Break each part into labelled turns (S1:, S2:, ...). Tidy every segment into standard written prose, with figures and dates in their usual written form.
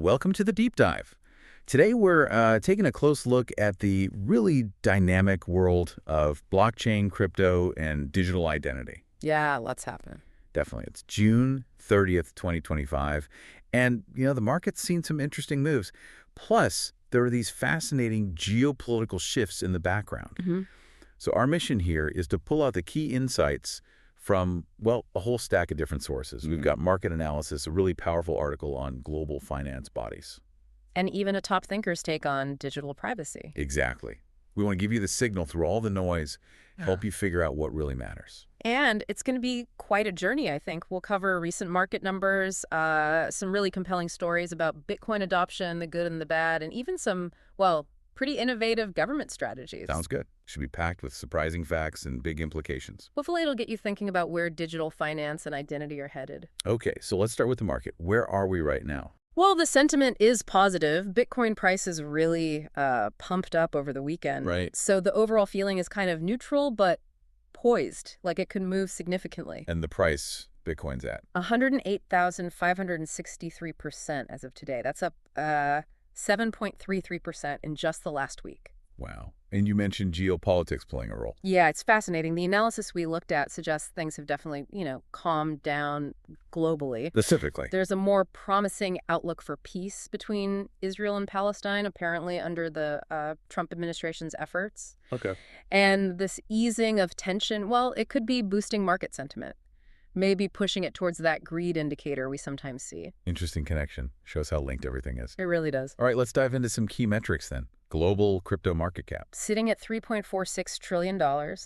S1: welcome to the Deep Dive. Today we're taking a close look at the really dynamic world of blockchain, crypto, and digital identity.
S2: Yeah, lots happen.
S1: Definitely. It's June 30th, 2025, and, the market's seen some interesting moves. Plus, there are these fascinating geopolitical shifts in the background. So our mission here is to pull out the key insights from, well, a whole stack of different sources. We've got market analysis, a really powerful article on global finance bodies.
S2: And even a top thinker's take on digital privacy.
S1: Exactly. We want to give you the signal through all the noise, help you figure out what really matters.
S2: And it's going to be quite a journey, I think. We'll cover recent market numbers, some really compelling stories about Bitcoin adoption, the good and the bad, and even some, well, pretty innovative government strategies.
S1: Sounds good. Should be packed with surprising facts and big implications.
S2: Hopefully it'll get you thinking about where digital finance and identity are headed.
S1: Okay, so let's start with the market. Where are we right now?
S2: Well, the sentiment is positive. Bitcoin prices really pumped up over the weekend.
S1: Right.
S2: So the overall feeling is kind of neutral, but poised, like it could move significantly.
S1: And the price Bitcoin's at?
S2: 108,563% as of today. That's up 7.33% in just the last week.
S1: Wow. And you mentioned geopolitics playing a role.
S2: Yeah, it's fascinating. The analysis we looked at suggests things have definitely, calmed down globally.
S1: Specifically?
S2: There's a more promising outlook for peace between Israel and Palestine, apparently under the Trump administration's efforts.
S1: Okay.
S2: And this easing of tension, well, it could be boosting market sentiment. Maybe pushing it towards that greed indicator we sometimes see.
S1: Interesting connection. Shows how linked everything is.
S2: It really does.
S1: All right, let's dive into some key metrics then. Global crypto market cap.
S2: Sitting at $3.46 trillion,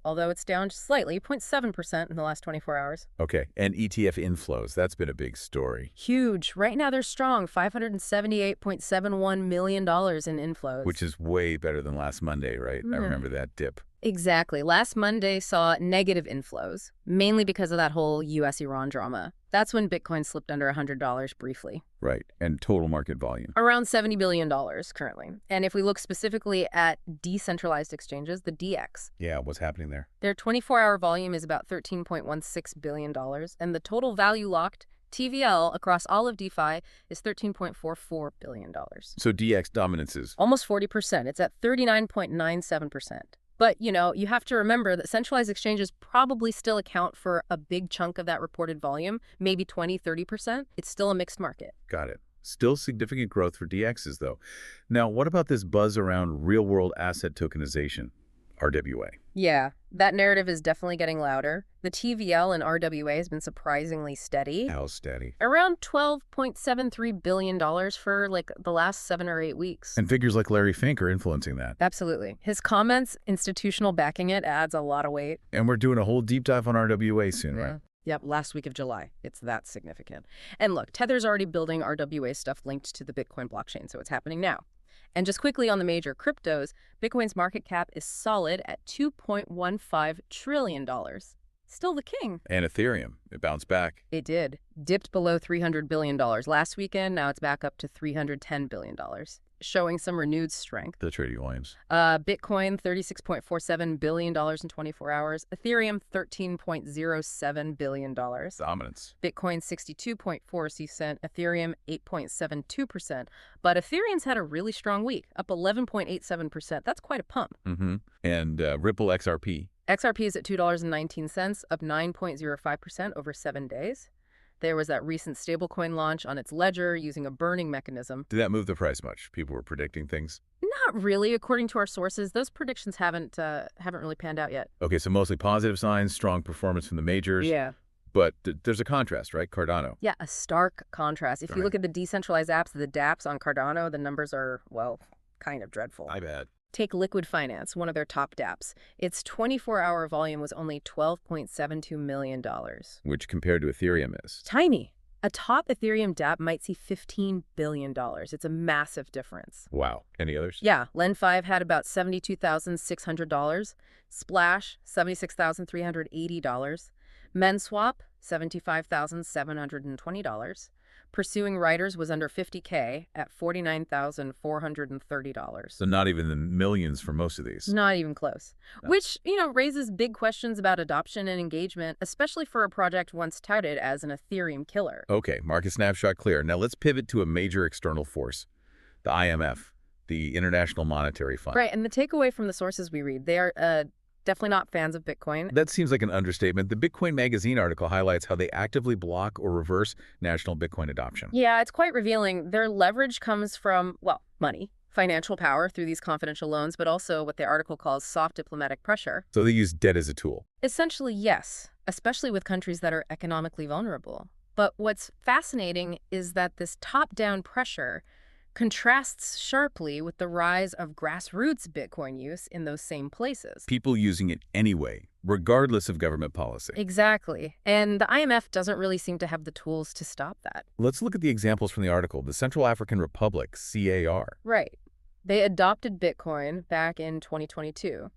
S2: although it's down slightly, 0.7% in the last 24 hours.
S1: Okay, and ETF inflows. That's been a big story.
S2: Huge. Right now they're strong, $578.71 million in inflows.
S1: Which is way better than last Monday, right? I remember that dip.
S2: Exactly. Last Monday saw negative inflows, mainly because of that whole U.S.-Iran drama. That's when Bitcoin slipped under $100 briefly.
S1: Right. And total market volume?
S2: Around $70 billion currently. And if we look specifically at decentralized exchanges, the DX.
S1: Yeah, what's happening there?
S2: Their 24-hour volume is about $13.16 billion, and the total value locked TVL across all of DeFi is $13.44 billion.
S1: So DX dominance is?
S2: Almost 40%. It's at 39.97%. But, you have to remember that centralized exchanges probably still account for a big chunk of that reported volume, maybe 20-30%. It's still a mixed market.
S1: Got it. Still significant growth for DXs, though. Now, what about this buzz around real-world asset tokenization, RWA?
S2: Yeah, that narrative is definitely getting louder. The TVL in RWA has been surprisingly steady.
S1: How steady?
S2: Around $12.73 billion for, the last 7 or 8 weeks.
S1: And figures like Larry Fink are influencing that.
S2: Absolutely. His comments, institutional backing it, adds a lot of weight.
S1: And we're doing a whole deep dive on RWA soon, right?
S2: Yep, last week of July. It's that significant. And look, Tether's already building RWA stuff linked to the Bitcoin blockchain, so it's happening now. And just quickly on the major cryptos, Bitcoin's market cap is solid at $2.15 trillion. Still the king.
S1: And Ethereum, it bounced back.
S2: It did. Dipped below $300 billion last weekend. Now it's back up to $310 billion, showing some renewed strength.
S1: The trading volumes.
S2: Bitcoin, $36.47 billion in 24 hours. Ethereum, $13.07 billion.
S1: Dominance.
S2: Bitcoin, 62.40%. Ethereum, 8.72%. But Ethereum's had a really strong week, up 11.87%. That's quite a pump.
S1: And Ripple XRP.
S2: XRP is at $2.19, up 9.05% over 7 days. There was that recent stablecoin launch on its ledger using a burning mechanism.
S1: Did that move the price much? People were predicting things?
S2: Not really, according to our sources. Those predictions haven't really panned out yet.
S1: Okay, so mostly positive signs, strong performance from the majors.
S2: Yeah.
S1: But there's a contrast, right? Cardano.
S2: Yeah, a stark contrast. If you look at the decentralized apps, the dApps on Cardano, the numbers are, well, kind of dreadful.
S1: I bet.
S2: Take Liquid Finance, one of their top dApps. Its 24-hour volume was only $12.72 million.
S1: Which compared to Ethereum is?
S2: Tiny. A top Ethereum dApp might see $15 billion. It's a massive difference.
S1: Wow. Any others?
S2: Yeah. Len5 had about $72,600. Splash, $76,380. MenSwap, $75,720. Pursuing writers was under $50K at $49,430.
S1: So not even the millions for most of these.
S2: Not even close.
S1: No.
S2: Which, raises big questions about adoption and engagement, especially for a project once touted as an Ethereum killer.
S1: Okay, market snapshot clear. Now let's pivot to a major external force, the IMF, the International Monetary Fund.
S2: Right, and the takeaway from the sources we read, they are definitely not fans of Bitcoin.
S1: That seems like an understatement. The Bitcoin Magazine article highlights how they actively block or reverse national Bitcoin adoption.
S2: Yeah, it's quite revealing. Their leverage comes from, well, money, financial power through these confidential loans, but also what the article calls soft diplomatic pressure.
S1: So they use debt as a tool.
S2: Essentially, yes, especially with countries that are economically vulnerable. But what's fascinating is that this top-down pressure contrasts sharply with the rise of grassroots Bitcoin use in those same places.
S1: People using it anyway, regardless of government policy.
S2: Exactly. And the IMF doesn't really seem to have the tools to stop that.
S1: Let's look at the examples from the article. The Central African Republic, CAR.
S2: Right. They adopted Bitcoin back in 2022.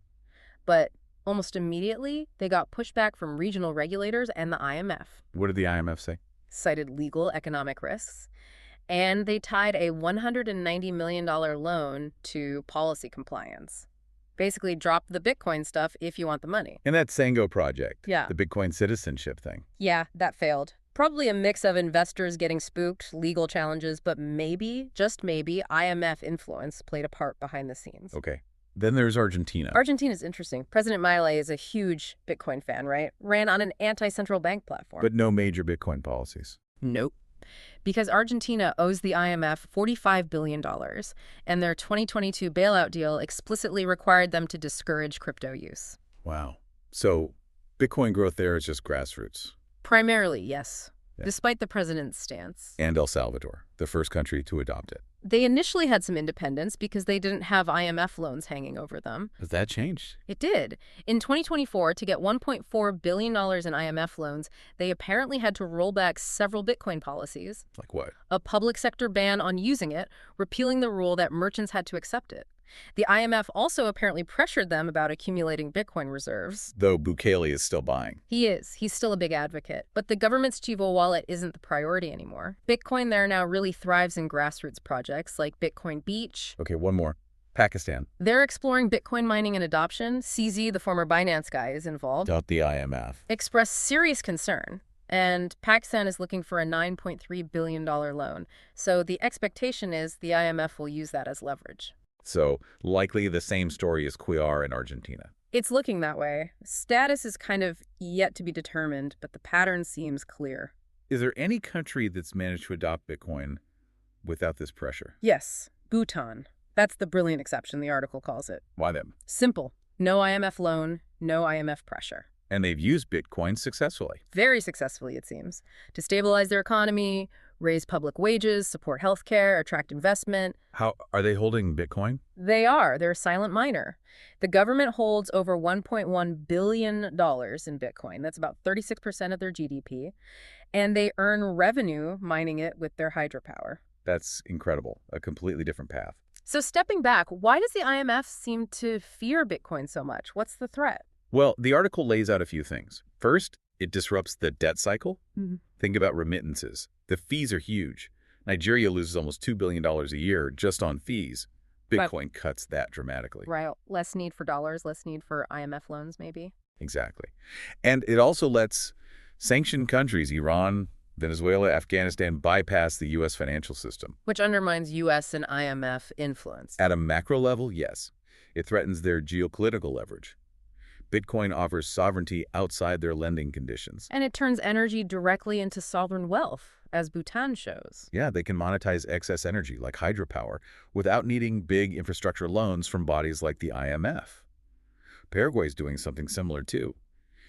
S2: But almost immediately, they got pushback from regional regulators and the IMF.
S1: What did the IMF say?
S2: Cited legal economic risks. And they tied a $190 million loan to policy compliance. Basically, drop the Bitcoin stuff if you want the money.
S1: And that Sango Project,
S2: Yeah.
S1: the Bitcoin citizenship thing.
S2: Yeah, that failed. Probably a mix of investors getting spooked, legal challenges, but maybe, just maybe, IMF influence played a part behind the scenes.
S1: Okay. Then there's Argentina.
S2: Argentina's interesting. President Milei is a huge Bitcoin fan, right? Ran on an anti-central bank platform.
S1: But no major Bitcoin policies.
S2: Nope. Because Argentina owes the IMF $45 billion, and their 2022 bailout deal explicitly required them to discourage crypto use.
S1: Wow. So Bitcoin growth there is just grassroots.
S2: Primarily, yes,
S1: Yeah.
S2: despite the president's stance.
S1: And El Salvador, the first country to adopt it.
S2: They initially had some independence because they didn't have IMF loans hanging over them.
S1: Has that changed?
S2: It did. In 2024, to get $1.4 billion in IMF loans, they apparently had to roll back several Bitcoin policies.
S1: Like what?
S2: A public sector ban on using it, repealing the rule that merchants had to accept it. The IMF also apparently pressured them about accumulating Bitcoin reserves.
S1: Though Bukele is still buying.
S2: He is. He's still a big advocate. But the government's Chivo wallet isn't the priority anymore. Bitcoin there now really thrives in grassroots projects like Bitcoin Beach.
S1: Okay, one more. Pakistan.
S2: They're exploring Bitcoin mining and adoption. CZ, the former Binance guy, is involved.
S1: Doubt the IMF.
S2: Expressed serious concern. And Pakistan is looking for a $9.3 billion loan. So the expectation is the IMF will use that as leverage.
S1: So likely the same story as CAR in Argentina.
S2: It's looking that way. Status is kind of yet to be determined, but the pattern seems clear.
S1: Is there any country that's managed to adopt Bitcoin without this pressure?
S2: Yes, Bhutan. That's the brilliant exception, the article calls it.
S1: Why them?
S2: Simple. No IMF loan, no IMF pressure.
S1: And they've used Bitcoin successfully.
S2: Very successfully, it seems. To stabilize their economy, raise public wages, support healthcare, attract investment.
S1: How are they holding Bitcoin?
S2: They are. They're a silent miner. The government holds over $1.1 billion in Bitcoin. That's about 36% of their GDP. And they earn revenue mining it with their hydropower.
S1: That's incredible. A completely different path.
S2: So stepping back, why does the IMF seem to fear Bitcoin so much? What's the threat?
S1: Well, the article lays out a few things. First, it disrupts the debt cycle.
S2: Mm-hmm.
S1: Think about remittances. The fees are huge. Nigeria loses almost $2 billion a year just on fees. Bitcoin cuts that dramatically.
S2: Right. Less need for dollars, less need for IMF loans, maybe.
S1: Exactly. And it also lets sanctioned countries, Iran, Venezuela, Afghanistan, bypass the U.S. financial system.
S2: Which undermines U.S. and IMF influence.
S1: At a macro level, yes. It threatens their geopolitical leverage. Bitcoin offers sovereignty outside their lending conditions.
S2: And it turns energy directly into sovereign wealth, as Bhutan shows.
S1: Yeah, they can monetize excess energy, like hydropower, without needing big infrastructure loans from bodies like the IMF. Paraguay's doing something similar, too,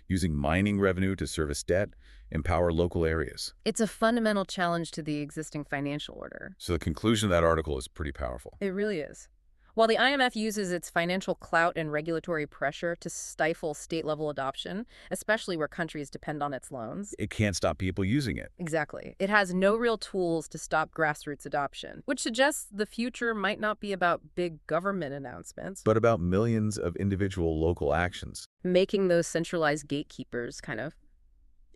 S1: using mining revenue to service debt, empower local areas.
S2: It's a fundamental challenge to the existing financial order.
S1: So the conclusion of that article is pretty powerful.
S2: It really is. While the IMF uses its financial clout and regulatory pressure to stifle state-level adoption, especially where countries depend on its loans.
S1: It can't stop people using it.
S2: Exactly. It has no real tools to stop grassroots adoption, which suggests the future might not be about big government announcements,
S1: But about millions of individual local actions.
S2: making those centralized gatekeepers kind of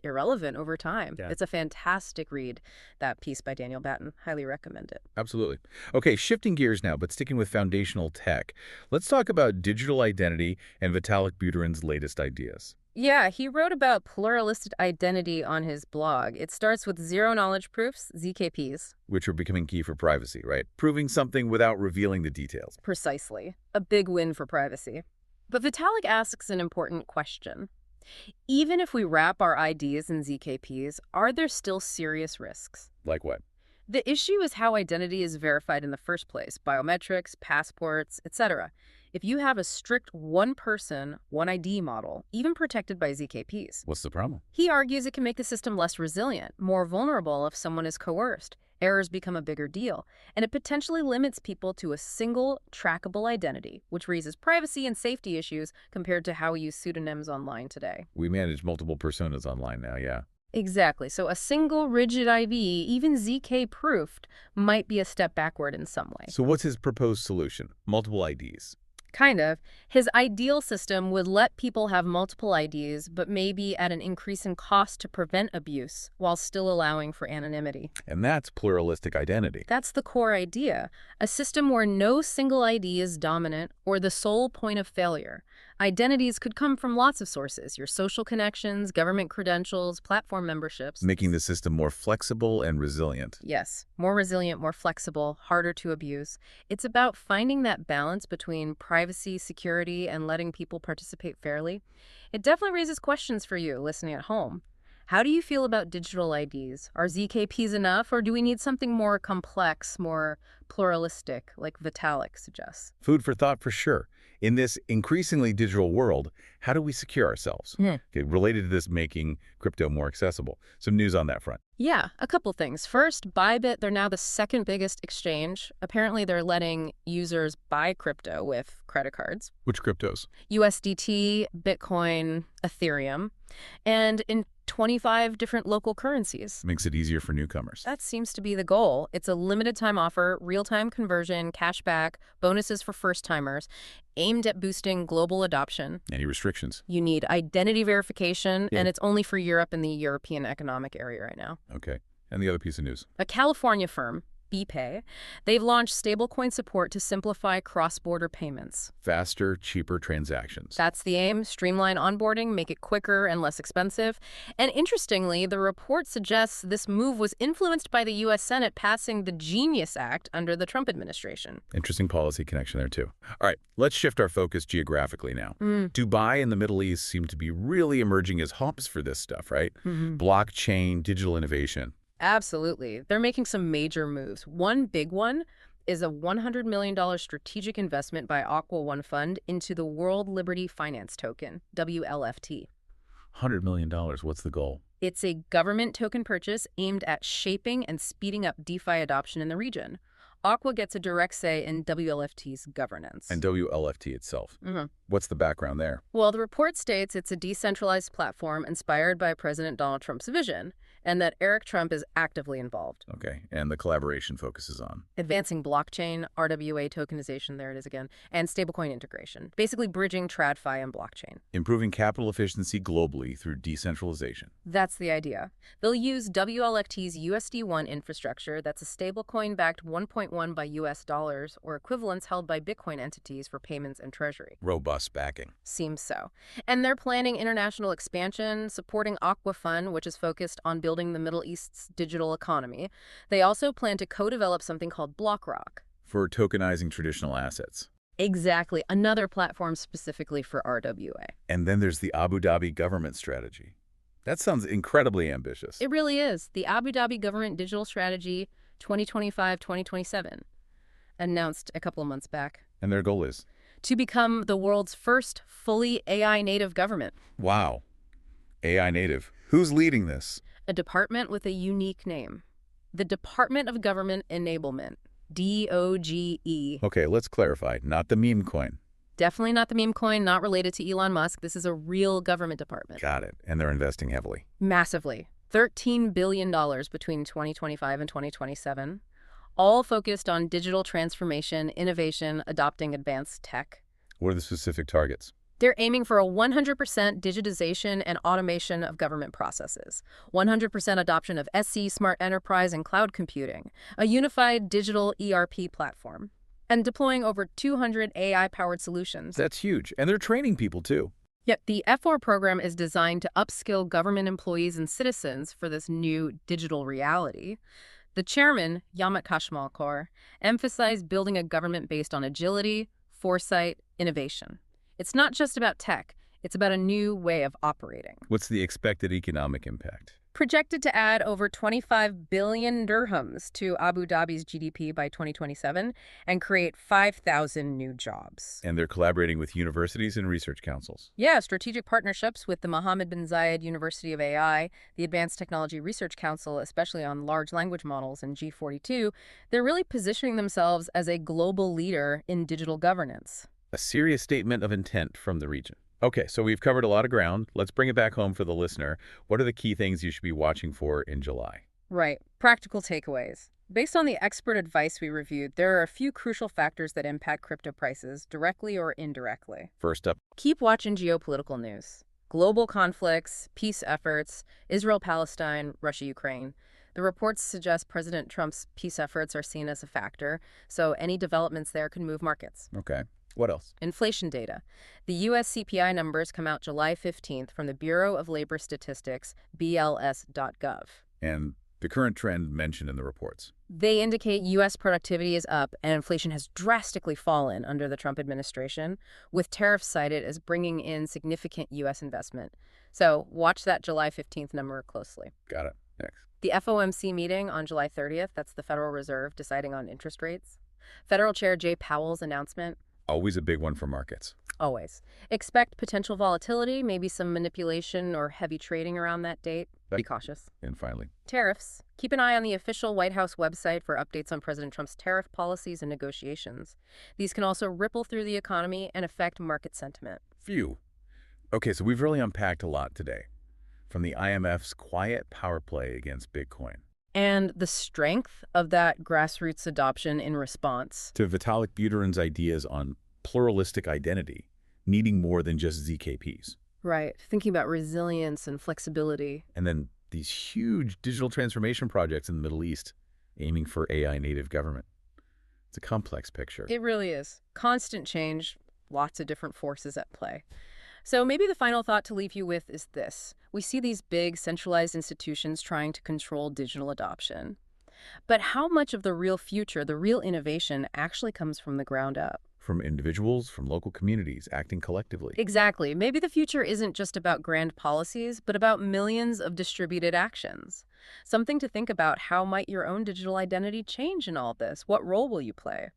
S2: irrelevant over time.
S1: Yeah.
S2: It's a fantastic read, that piece by Daniel Batten. Highly recommend it.
S1: Absolutely. Okay, shifting gears now, but sticking with foundational tech. Let's talk about digital identity and Vitalik Buterin's latest ideas.
S2: Yeah, he wrote about pluralistic identity on his blog. It starts with zero-knowledge proofs, ZKPs.
S1: Which are becoming key for privacy, right? Proving something without revealing the details.
S2: Precisely. A big win for privacy. But Vitalik asks an important question. Even if we wrap our IDs in ZKPs, are there still serious risks?
S1: Like what?
S2: The issue is how identity is verified in the first place, biometrics, passports, etc. If you have a strict one-person, one-ID model, even protected by ZKPs.
S1: What's the problem?
S2: He argues it can make the system less resilient, more vulnerable if someone is coerced. Errors become a bigger deal, and it potentially limits people to a single, trackable identity, which raises privacy and safety issues compared to how we use pseudonyms online today.
S1: We manage multiple personas online now, yeah.
S2: Exactly. So a single rigid ID, even ZK-proofed, might be a step backward in some way.
S1: So what's his proposed solution? Multiple IDs.
S2: Kind of. His ideal system would let people have multiple IDs, but maybe at an increase in cost to prevent abuse, while still allowing for anonymity.
S1: And that's pluralistic identity.
S2: That's the core idea. A system where no single ID is dominant or the sole point of failure. Identities could come from lots of sources: your social connections, government credentials, platform memberships.
S1: Making the system more flexible and resilient.
S2: Yes, more resilient, more flexible, harder to abuse. It's about finding that balance between privacy, security, and letting people participate fairly. It definitely raises questions for you listening at home. How do you feel about digital IDs? Are ZKPs enough, or do we need something more complex, more pluralistic, like Vitalik suggests?
S1: Food for thought for sure. In this increasingly digital world, how do we secure ourselves? Okay, related to this making crypto more accessible. Some news on that front.
S2: Yeah, a couple things. First, Bybit, they're now the second biggest exchange. Apparently, they're letting users buy crypto with credit cards.
S1: Which cryptos?
S2: USDT, Bitcoin, Ethereum, and in 25 different local currencies.
S1: Makes it easier for newcomers.
S2: That seems to be the goal. It's a limited time offer, real-time conversion, cashback, bonuses for first-timers, aimed at boosting global adoption.
S1: Any restrictions?
S2: You need identity verification, and it's only for Europe and the European Economic Area right now.
S1: Okay. And the other piece of news?
S2: A California firm, BPay, they've launched stablecoin support to simplify cross-border payments.
S1: Faster, cheaper transactions.
S2: That's the aim: streamline onboarding, make it quicker and less expensive. And interestingly, the report suggests this move was influenced by the U.S. Senate passing the Genius Act under the Trump administration.
S1: Interesting policy connection there, too. All right, let's shift our focus geographically now. Dubai and the Middle East seem to be really emerging as hubs for this stuff, right? Blockchain, digital innovation.
S2: Absolutely. They're making some major moves. One big one is a $100 million strategic investment by Aqua One Fund into the World Liberty Finance Token, WLFT.
S1: $100 million, what's the goal?
S2: It's a government token purchase aimed at shaping and speeding up DeFi adoption in the region. Aqua gets a direct say in WLFT's governance.
S1: And WLFT itself. What's the background there?
S2: Well, the report states it's a decentralized platform inspired by President Donald Trump's vision, and that Eric Trump is actively involved.
S1: Okay, and the collaboration focuses on?
S2: Advancing blockchain, RWA tokenization, there it is again, and stablecoin integration, basically bridging TradFi and blockchain.
S1: Improving capital efficiency globally through decentralization.
S2: That's the idea. They'll use WLFT's USD1 infrastructure, that's a stablecoin backed 1.1 by US dollars, or equivalents held by Bitcoin entities for payments and treasury.
S1: Robust backing.
S2: Seems so. And they're planning international expansion, supporting Aqua Fund, which is focused on building the Middle East's digital economy. They also plan to co-develop something called BlockRock.
S1: For tokenizing traditional assets.
S2: Exactly. Another platform specifically for RWA.
S1: And then there's the Abu Dhabi government strategy. That sounds incredibly ambitious.
S2: It really is. The Abu Dhabi Government Digital Strategy 2025-2027, announced a couple of months back.
S1: And their goal is?
S2: To become the world's first fully AI-native government.
S1: Wow. AI native. Who's leading this?
S2: A department with a unique name. The Department of Government Enablement. DOGE.
S1: Okay, let's clarify. Not the meme coin.
S2: Definitely not the meme coin, not related to Elon Musk. This is a real government department.
S1: Got it. And they're investing heavily.
S2: Massively. $13 billion between 2025 and 2027. All focused on digital transformation, innovation, adopting advanced tech.
S1: What are the specific targets?
S2: They're aiming for a 100% digitization and automation of government processes, 100% adoption of SC, smart enterprise, and cloud computing, a unified digital ERP platform, and deploying over 200 AI-powered solutions.
S1: That's huge. And they're training people, too.
S2: Yet the F4 program is designed to upskill government employees and citizens for this new digital reality. The chairman, Yamat Kashmalkor, emphasized building a government based on agility, foresight, innovation. It's not just about tech, it's about a new way of operating.
S1: What's the expected economic impact?
S2: Projected to add over 25 billion dirhams to Abu Dhabi's GDP by 2027 and create 5,000 new jobs.
S1: And they're collaborating with universities and research councils.
S2: Yeah, strategic partnerships with the Mohammed bin Zayed University of AI, the Advanced Technology Research Council, especially on large language models, and G42, they're really positioning themselves as a global leader in digital governance.
S1: A serious statement of intent from the region. Okay, so we've covered a lot of ground. Let's bring it back home for the listener. What are the key things you should be watching for in July?
S2: Right. Practical takeaways. Based on the expert advice we reviewed, there are a few crucial factors that impact crypto prices directly or indirectly.
S1: First up,
S2: Keep watching geopolitical news. Global conflicts, peace efforts, Israel-Palestine, Russia-Ukraine. The reports suggest President Trump's peace efforts are seen as a factor, so any developments there can move markets.
S1: okay. What else?
S2: Inflation data. The U.S. CPI numbers come out July 15th from the Bureau of Labor Statistics, BLS.gov.
S1: And the current trend mentioned in the reports.
S2: They indicate U.S. productivity is up and inflation has drastically fallen under the Trump administration, with tariffs cited as bringing in significant U.S. investment. So watch that July 15th number closely.
S1: Got it. Next.
S2: The FOMC meeting on July 30th, that's the Federal Reserve deciding on interest rates. Federal Chair Jay Powell's announcement.
S1: Always a big one for markets.
S2: Always. Expect potential volatility, maybe some manipulation or heavy trading around that date. Be cautious.
S1: And finally,
S2: Tariffs. Keep an eye on the official White House website for updates on President Trump's tariff policies and negotiations. These can also ripple through the economy and affect market sentiment.
S1: phew. Okay, so we've really unpacked a lot today. From the IMF's quiet power play against Bitcoin
S2: And the strength of that grassroots adoption in response.
S1: to Vitalik Buterin's ideas on pluralistic identity, needing more than just ZKPs.
S2: Right. Thinking about resilience and flexibility.
S1: And then these huge digital transformation projects in the Middle East aiming for AI native government. It's a complex picture.
S2: It really is. Constant change, lots of different forces at play. So maybe the final thought to leave you with is this. We see these big centralized institutions trying to control digital adoption. But how much of the real future, the real innovation, actually comes from the ground up?
S1: From individuals, from local communities acting collectively.
S2: Exactly. Maybe the future isn't just about grand policies, but about millions of distributed actions. Something to think about. How might your own digital identity change in all this? What role will you play?